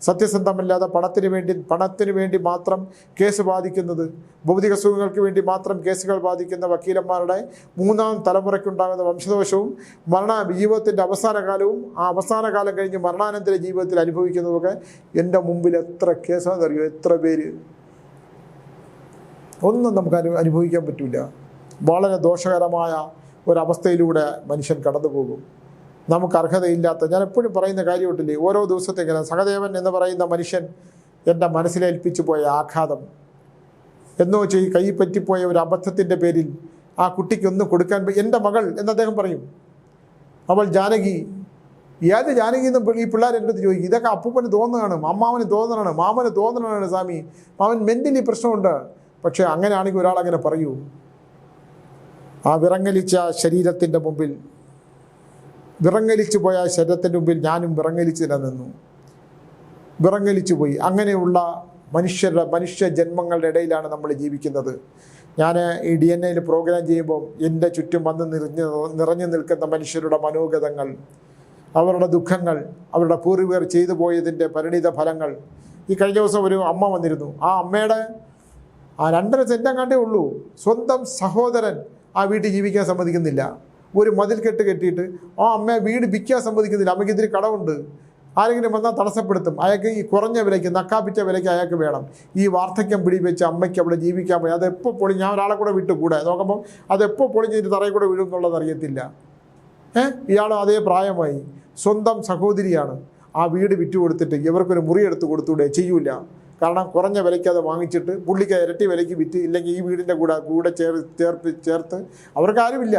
A: സത്യസന്ധമല്ലാതെ പണത്തിന് വേണ്ടി മാത്രം കേസ് ബാധിക്കുന്നത്, ഭൗതിക സുഖങ്ങൾക്ക് വേണ്ടി മാത്രം കേസുകൾ ബാധിക്കുന്ന വക്കീലന്മാരുടെ മൂന്നാം തലമുറയ്ക്കുണ്ടാകുന്ന വംശദോഷവും ജീവിതത്തിൻ്റെ അവസാന കാലവും ആ അവസാന കാലം കഴിഞ്ഞ് മരണാനന്തര ജീവിതത്തിൽ അനുഭവിക്കുന്നതൊക്കെ എൻ്റെ മുമ്പിൽ എത്ര കേസാണെന്നറിയോ? എത്ര പേര്! ഒന്നും നമുക്ക് അനുഭവിക്കാൻ പറ്റില്ല. വളരെ ദോഷകരമായ ഒരവസ്ഥയിലൂടെ മനുഷ്യൻ കടന്നു പോകും. നമുക്ക് അർഹതയില്ലാത്ത, ഞാൻ എപ്പോഴും പറയുന്ന കാര്യമിട്ടില്ലേ, ഓരോ ദിവസത്തേക്കിങ്ങനെ സഹദേവൻ എന്ന് പറയുന്ന മനുഷ്യൻ എൻ്റെ മനസ്സിലേൽപ്പിച്ചു പോയ ആഘാതം, എന്നോ കൈ പറ്റിപ്പോയ ഒരു അബദ്ധത്തിൻ്റെ പേരിൽ ആ കുട്ടിക്കൊന്നും കൊടുക്കാൻ, എൻ്റെ മകൾ എന്ന് അദ്ദേഹം പറയും, അവൾ ജാനകി. ഏത് ജാനകി എന്ന് ഈ പിള്ളേർ എൻ്റെ അടുത്ത് ചോദിക്കും. ഇതൊക്കെ അപ്പൂപ്പന് തോന്നുകയാണ്, അമ്മാവന് തോന്നണമാണ്, മാമന് തോന്നണമാണ് സ്വാമി, മാമൻ മെൻ്റലി പ്രശ്നമുണ്ട്. പക്ഷേ അങ്ങനെയാണെങ്കിൽ ഒരാളങ്ങനെ പറയൂ? ആ വിറങ്ങലിച്ച ശരീരത്തിൻ്റെ മുമ്പിൽ, വിറങ്ങലിച്ചു പോയ ശരീരത്തിൻ്റെ മുമ്പിൽ ഞാനും വിറങ്ങലിച്ച് നിന്നു, വിറങ്ങലിച്ചു പോയി. അങ്ങനെയുള്ള മനുഷ്യ ജന്മങ്ങളുടെ ഇടയിലാണ് നമ്മൾ ജീവിക്കുന്നത്. ഞാൻ ഈ DNA പ്രോഗ്രാം ചെയ്യുമ്പോൾ എൻ്റെ ചുറ്റും വന്ന് നിറഞ്ഞു നിൽക്കുന്ന മനുഷ്യരുടെ മനോഗതങ്ങൾ, അവരുടെ ദുഃഖങ്ങൾ, അവരുടെ പൂർവികർ ചെയ്തു പോയതിൻ്റെ പരിണിത ഫലങ്ങൾ. ഈ കഴിഞ്ഞ ദിവസം ഒരു അമ്മ വന്നിരുന്നു. ആ അമ്മയുടെ 2.5 സെൻറ്റങ്ങാണ്ടേ ഉള്ളൂ. സ്വന്തം സഹോദരൻ ആ വീട്ടിൽ ജീവിക്കാൻ സമ്മതിക്കുന്നില്ല. ഒരു മതിൽ കെട്ടിയിട്ട് ആ അമ്മയെ വീട് വിൽക്കാൻ സമ്മതിക്കുന്നില്ല. അമ്മയ്ക്ക് ഇതിരി കടമുണ്ട്, ആരെങ്കിലും വന്നാൽ തടസ്സപ്പെടുത്തും. അയാൾക്ക് ഈ കുറഞ്ഞ വിലയ്ക്ക്, നക്കാപ്പിച്ച വിലയ്ക്ക് അയാൾക്ക് വേണം. ഈ വാർദ്ധക്യം പിടിവെച്ച് അമ്മയ്ക്ക് അവിടെ ജീവിക്കാൻ പോയി. അതെപ്പോൾ പൊളി, ഞാൻ ഒരാളെ കൂടെ വിട്ടുകൂടെ നോക്കുമ്പോൾ അതെപ്പോൾ പൊളിഞ്ഞിട്ട് തറയിൽ കൂടെ വീഴും എന്നുള്ളത് അറിയത്തില്ല. ഇയാൾ അതേ പ്രായമായി, സ്വന്തം സഹോദരിയാണ്. ആ വീട് വിറ്റുകൊടുത്തിട്ട് ഇവർക്കൊരു മുറി എടുത്ത് കൊടുത്തൂടെ? ചെയ്യൂല. കാരണം കുറഞ്ഞ വിലയ്ക്ക് അത് വാങ്ങിച്ചിട്ട് പുള്ളിക്ക് ഇരട്ടി വിലയ്ക്ക് വിറ്റ്, ഇല്ലെങ്കിൽ ഈ വീടിൻ്റെ കൂടെ ചേർത്ത് അവർക്കാരുമില്ല.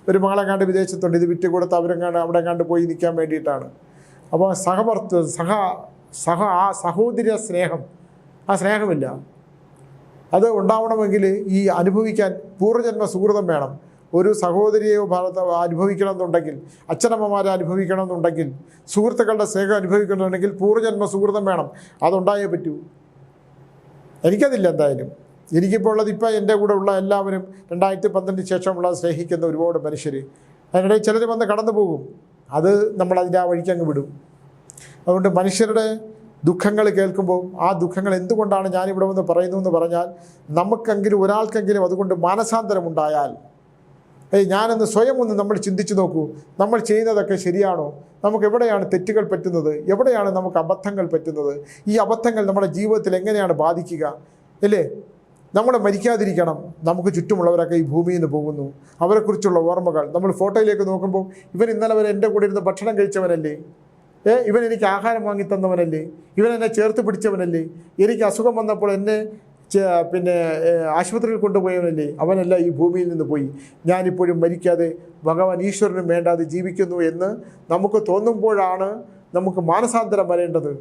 A: ഒരു മകളെങ്ങാണ്ട് വിദേശത്തുണ്ട്, ഇത് വിറ്റ് കൊടുത്ത് അവിടെ കണ്ട് പോയി നിൽക്കാൻ വേണ്ടിയിട്ടാണ്. അപ്പോൾ ആ സഹോദര സ്നേഹം, ആ സ്നേഹമില്ല. അത് ഉണ്ടാവണമെങ്കിൽ ഈ അനുഭവിക്കാൻ പൂർവ്വജന്മ സുഹൃതം വേണം. ഒരു സഹോദരിയെ അനുഭവിക്കണമെന്നുണ്ടെങ്കിൽ, അച്ഛനമ്മമാരെ അനുഭവിക്കണമെന്നുണ്ടെങ്കിൽ, സുഹൃത്തുക്കളുടെ സ്നേഹം അനുഭവിക്കണമെന്നുണ്ടെങ്കിൽ പൂർവ്വജന്മ സുഹൃതം വേണം. അതുണ്ടായേ പറ്റൂ. എനിക്കതില്ല എന്തായാലും. എനിക്കിപ്പോൾ ഉള്ളത്, ഇപ്പോൾ എൻ്റെ കൂടെ ഉള്ള എല്ലാവരും 2012 ശേഷമുള്ള സ്നേഹിക്കുന്ന ഒരുപാട് മനുഷ്യർ. അതിനിടയിൽ ചിലർ വന്ന് കടന്നു പോകും. അത് നമ്മളതിൻ്റെ ആ വഴിക്ക് അങ്ങ് വിടും. അതുകൊണ്ട് മനുഷ്യരുടെ ദുഃഖങ്ങൾ കേൾക്കുമ്പോൾ ആ ദുഃഖങ്ങൾ എന്തുകൊണ്ടാണ് ഞാനിവിടെ വന്ന് പറയുന്നു എന്ന് പറഞ്ഞാൽ, നമുക്കെങ്കിലും ഒരാൾക്കെങ്കിലും അതുകൊണ്ട് മാനസാന്തരമുണ്ടായാൽ, ഞാനെന്ന് സ്വയം ഒന്ന് നമ്മൾ ചിന്തിച്ചു നോക്കൂ. നമ്മൾ ചെയ്യുന്നതൊക്കെ ശരിയാണോ? നമുക്ക് എവിടെയാണ് തെറ്റുകൾ പറ്റുന്നത്? എവിടെയാണ് നമുക്ക് അബദ്ധങ്ങൾ പറ്റുന്നത്? ഈ അബദ്ധങ്ങൾ നമ്മുടെ ജീവിതത്തിൽ എങ്ങനെയാണ് ബാധിക്കുക? അല്ലേ? നമ്മൾ മരിക്കാതിരിക്കണം. നമുക്ക് ചുറ്റുമുള്ളവരൊക്കെ ഈ ഭൂമിയിൽ നിന്ന് പോകുന്നു. അവരെക്കുറിച്ചുള്ള ഓർമ്മകൾ നമ്മൾ ഫോട്ടോയിലേക്ക് നോക്കുമ്പോൾ, ഇവൻ ഇന്നലെ വരെ എൻ്റെ കൂടെ ഇരുന്ന് ഭക്ഷണം കഴിച്ചവനല്ലേ? ഇവൻ എനിക്ക് ആഹാരം വാങ്ങി തന്നവനല്ലേ? ഇവൻ എന്നെ ചേർത്ത് പിടിച്ചവനല്ലേ? എനിക്ക് അസുഖം വന്നപ്പോൾ എന്നെ ആശുപത്രിയിൽ കൊണ്ടുപോയവനല്ലേ? അവനല്ല ഈ ഭൂമിയിൽ നിന്ന് പോയി. ഞാനിപ്പോഴും മരിക്കാതെ ഭഗവാൻ ഈശ്വരനും വേണ്ടാതെ ജീവിക്കുന്നു എന്ന് നമുക്ക് തോന്നുമ്പോഴാണ് നമുക്ക് മാനസാന്തരം വരേണ്ടത്.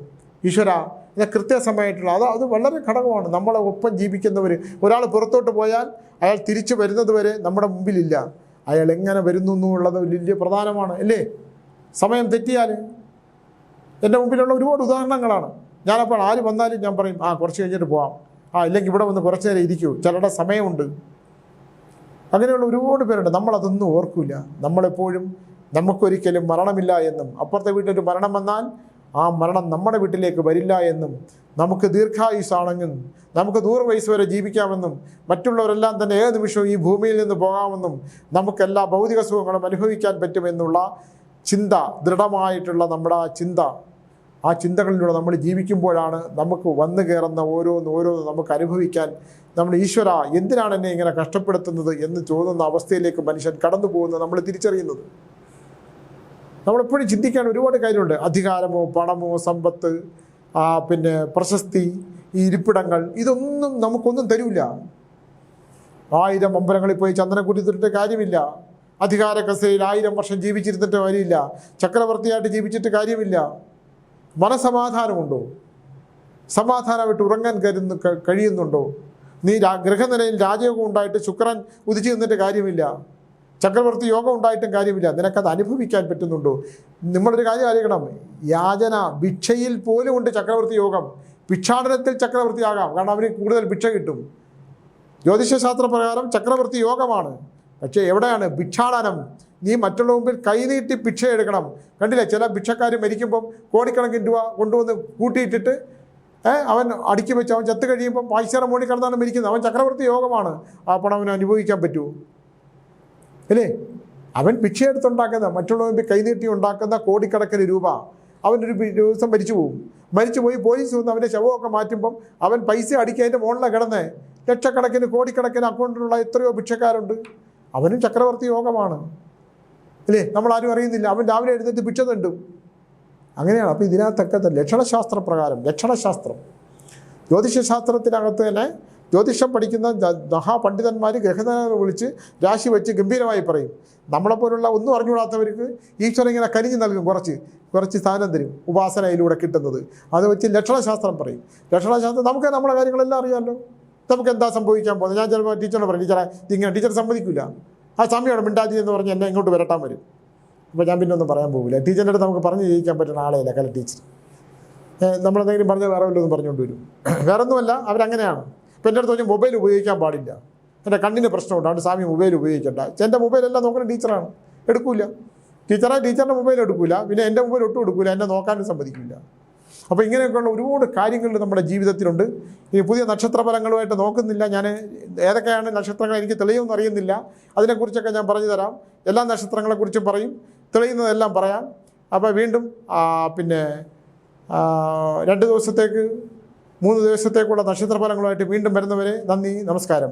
A: ഈശ്വര, ഇത് കൃത്യസമയമായിട്ടുള്ള അത് വളരെ ഘടകമാണ്. നമ്മളെ ഒപ്പം ജീവിക്കുന്നവർ, ഒരാൾ പുറത്തോട്ട് പോയാൽ അയാൾ തിരിച്ചു വരുന്നത് വരെ നമ്മുടെ മുമ്പിലില്ല. അയാൾ എങ്ങനെ വരുന്നു എന്നുള്ളത് വലിയ പ്രധാനമാണ്, അല്ലേ? സമയം തെറ്റിയാൽ എൻ്റെ മുമ്പിലുള്ള ഒരുപാട് ഉദാഹരണങ്ങളാണ്. ഞാനപ്പോൾ ആര് വന്നാലും ഞാൻ പറയും, കുറച്ച് കഴിഞ്ഞിട്ട് പോവാം, ഇല്ലെങ്കിൽ ഇവിടെ വന്ന് കുറച്ച് നേരം ഇരിക്കൂ, ചിലരുടെ സമയമുണ്ട്. അങ്ങനെയുള്ള ഒരുപാട് പേരുണ്ട്. നമ്മളതൊന്നും ഓർക്കില്ല. നമ്മളെപ്പോഴും നമുക്കൊരിക്കലും മരണമില്ല എന്നും, അപ്പുറത്തെ വീട്ടിലൊരു മരണം വന്നാൽ ആ മരണം നമ്മുടെ വീട്ടിലേക്ക് വരില്ല എന്നും, നമുക്ക് ദീർഘായുസ്സാണെന്നും, നമുക്ക് 100 വയസ്സ് വരെ ജീവിക്കാമെന്നും, മറ്റുള്ളവരെല്ലാം തന്നെ ഏത് നിമിഷവും ഈ ഭൂമിയിൽ നിന്ന് പോകാമെന്നും, നമുക്കെല്ലാ ഭൗതിക സുഖങ്ങളും അനുഭവിക്കാൻ പറ്റുമെന്നുള്ള ചിന്ത, ദൃഢമായിട്ടുള്ള നമ്മുടെ ആ ചിന്ത, ആ ചിന്തകളിലൂടെ നമ്മൾ ജീവിക്കുമ്പോഴാണ് നമുക്ക് വന്നു കയറുന്ന ഓരോന്ന് നമുക്ക് അനുഭവിക്കാൻ നമ്മൾ ഈശ്വര എന്തിനാണ് എന്നെ ഇങ്ങനെ കഷ്ടപ്പെടുത്തുന്നത് എന്ന് തോന്നുന്ന അവസ്ഥയിലേക്ക് മനുഷ്യൻ കടന്നു പോകുന്നത് നമ്മൾ തിരിച്ചറിയുന്നത്. നമ്മളെപ്പോഴും ചിന്തിക്കാൻ ഒരുപാട് കാര്യമുണ്ട്. അധികാരമോ പണമോ സമ്പത്ത്, പിന്നെ പ്രശസ്തി, ഈ ഇരിപ്പിടങ്ങൾ, ഇതൊന്നും നമുക്കൊന്നും തരില്ല. 1000 അമ്പലങ്ങളിൽ പോയി ചന്ദനക്കുറ്റി തൊട്ടിട്ട് കാര്യമില്ല. അധികാര കസേരയിൽ 1000 വർഷം ജീവിച്ചിരുന്നിട്ട് കാര്യമില്ല. ചക്രവർത്തിയായിട്ട് ജീവിച്ചിട്ട് കാര്യമില്ല. മനസമാധാനമുണ്ടോ? സമാധാനമായിട്ട് ഉറങ്ങാൻ കഴിയുന്നുണ്ടോ? നീ ഗൃഹനിലയിൽ രാജയോഗം ഉണ്ടായിട്ട് ശുക്രൻ ഉദിച്ചു നിന്നിട്ട് കാര്യമില്ല. ചക്രവർത്തി യോഗം ഉണ്ടായിട്ടും കാര്യമില്ല. നിനക്കത് അനുഭവിക്കാൻ പറ്റുന്നുണ്ടോ? നമ്മളൊരു കാര്യം അറിയിക്കണം, യാചന ഭിക്ഷയിൽ പോലും ഉണ്ട് ചക്രവർത്തി യോഗം. ഭിക്ഷാടനത്തിൽ ചക്രവർത്തിയാകാം, കാരണം അവന് കൂടുതൽ ഭിക്ഷ കിട്ടും. ജ്യോതിഷശാസ്ത്ര പ്രകാരം ചക്രവർത്തി യോഗമാണ്. പക്ഷേ എവിടെയാണ് ഭിക്ഷാടനം? നീ മറ്റുള്ള മുമ്പിൽ കൈനീട്ടി ഭിക്ഷ എടുക്കണം. കണ്ടില്ലേ, ചില ഭിക്ഷക്കാർ മരിക്കുമ്പം കോടിക്കണക്കിന് രൂപ കൊണ്ടുവന്ന് കൂട്ടിയിട്ടിട്ട് അവൻ അടുക്കി വെച്ച് അവൻ ചത്ത് കഴിയുമ്പം പായ്സറ മോടി കിടന്നാണ് മരിക്കുന്നത്. അവൻ ചക്രവർത്തി യോഗമാണ്. ആ പണം അവന് അനുഭവിക്കാൻ പറ്റുമോ? അല്ലേ? അവൻ ഭിക്ഷയെടുത്തുണ്ടാക്കുന്ന മറ്റുള്ള മുമ്പിൽ കൈനീട്ടി ഉണ്ടാക്കുന്ന കോടിക്കണക്കിന് രൂപ അവനൊരു ദിവസം മരിച്ചുപോയി പോലീസ് വന്ന് അവൻ്റെ ശവമൊക്കെ മാറ്റുമ്പം അവൻ പൈസ അടിക്കുന്നതിൻ്റെ മുകളിലാണ് കിടന്നേ. ലക്ഷക്കണക്കിന് കോടിക്കണക്കിന് അക്കൗണ്ടിലുള്ള എത്രയോ ഭിക്ഷക്കാരുണ്ട്. അവനും ചക്രവർത്തി യോഗമാണ്, അല്ലേ? നമ്മളാരും അറിയുന്നില്ല. അവൻ രാവിലെ എഴുന്നേറ്റ് ഭിക്ഷ തണ്ടും. അങ്ങനെയാണ്. അപ്പോൾ ഇതിനകത്തൊക്കെ ലക്ഷണശാസ്ത്ര പ്രകാരം, ലക്ഷണശാസ്ത്രം ജ്യോതിഷശാസ്ത്രത്തിനകത്ത് തന്നെ ജ്യോതിഷം പഠിക്കുന്ന മഹാപണ്ഡിതന്മാർ ഗ്രഹനിലകൾ വിളിച്ച് രാശി വെച്ച് ഗംഭീരമായി പറയും. നമ്മളെപ്പോലുള്ള ഒന്നും അറിഞ്ഞുകൂടാത്തവർക്ക് ഈശ്വരൻ ഇങ്ങനെ കനിഞ്ഞ് നൽകും, കുറച്ച് സ്ഥാനം തരും ഉപാസനയിലൂടെ കിട്ടുന്നത്. അത് വെച്ച് ലക്ഷണശാസ്ത്രം പറയും. ലക്ഷണശാസ്ത്രം നമുക്ക് നമ്മുടെ കാര്യങ്ങളെല്ലാം അറിയാമല്ലോ. നമുക്ക് എന്താ സംഭവിക്കാൻ പോകുന്നത്? ഞാൻ ചിലപ്പോൾ ടീച്ചറിനോട് പറയും, ടീച്ചർ സമ്മതിക്കില്ല, ആ സമയമാണ് മിണ്ടാതി എന്ന് പറഞ്ഞ് എന്നെ ഇങ്ങോട്ട് വരട്ടാൻ വരും. അപ്പോൾ ഞാൻ പിന്നെ ഒന്നും പറയാൻ പോകില്ല. ടീച്ചറിൻ്റെ അടുത്ത് നമുക്ക് പറഞ്ഞ് ജയിക്കാൻ പറ്റുന്ന ആളെയല്ല കല ടീച്ചർ. നമ്മളെന്തെങ്കിലും പറഞ്ഞാൽ വേറെ വല്ലതും പറഞ്ഞുകൊണ്ട് വരും. വേറെ ഒന്നുമല്ല, അവരങ്ങനെയാണ്. ഇപ്പം എൻ്റെ അടുത്ത് പറഞ്ഞാൽ മൊബൈൽ ഉപയോഗിക്കാൻ പാടില്ല, എൻ്റെ കണ്ണിന് പ്രശ്നമുണ്ട്, അതുകൊണ്ട് സ്വാമി മൊബൈൽ ഉപയോഗിക്കണ്ട. എൻ്റെ മൊബൈലെല്ലാം നോക്കുന്ന ടീച്ചറാണ്, എടുക്കില്ല. ടീച്ചറിൻ്റെ മൊബൈൽ എടുക്കില്ല, പിന്നെ എൻ്റെ മൊബൈൽ ഒട്ടും എടുക്കില്ല, എന്നെ നോക്കാനും സമ്മതിക്കില്ല. അപ്പോൾ ഇങ്ങനെയൊക്കെയുള്ള ഒരുപാട് കാര്യങ്ങൾ നമ്മുടെ ജീവിതത്തിലുണ്ട്. ഈ പുതിയ നക്ഷത്രഫലങ്ങളുമായിട്ട് നോക്കുന്നില്ല ഞാൻ. ഏതൊക്കെയാണ് നക്ഷത്രങ്ങൾ എനിക്ക് തെളിയുമെന്ന് അറിയുന്നില്ല. അതിനെക്കുറിച്ചൊക്കെ ഞാൻ പറഞ്ഞു തരാം. എല്ലാ നക്ഷത്രങ്ങളെക്കുറിച്ചും പറയും, തെളിയുന്നതെല്ലാം പറയാം. അപ്പോൾ വീണ്ടും പിന്നെ 2 ദിവസത്തേക്ക് 3 ദിവസത്തേക്കുള്ള നക്ഷത്രഫലങ്ങളുമായിട്ട് വീണ്ടും വരുന്നവരെ നന്ദി, നമസ്കാരം.